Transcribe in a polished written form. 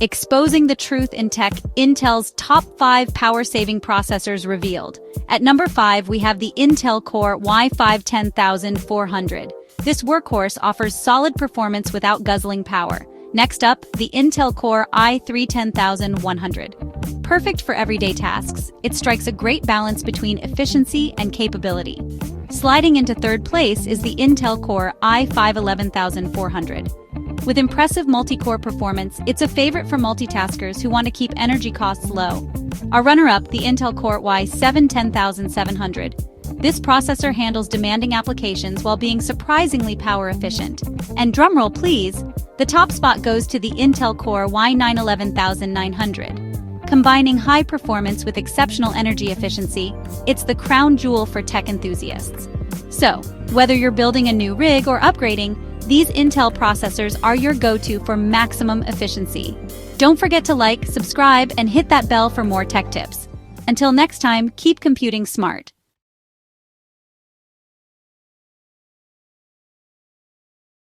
Exposing the truth in tech, Intel's top 5 power-saving processors revealed. At number 5, we have the Intel Core i5 10400. This workhorse offers solid performance without guzzling power. Next up, the Intel Core i3 10100. Perfect for everyday tasks, it strikes a great balance between efficiency and capability. Sliding into third place is the Intel Core i5 11400. With impressive multi-core performance, it's a favorite for multitaskers who want to keep energy costs low. Our runner-up, the Intel Core i7 10700. This processor handles demanding applications while being surprisingly power efficient. And drumroll please, the top spot goes to the Intel Core i9 11900. Combining high performance with exceptional energy efficiency, it's the crown jewel for tech enthusiasts. So, whether you're building a new rig or upgrading, these Intel processors are your go-to for maximum efficiency. Don't forget to like, subscribe, and hit that bell for more tech tips. Until next time, keep computing smart.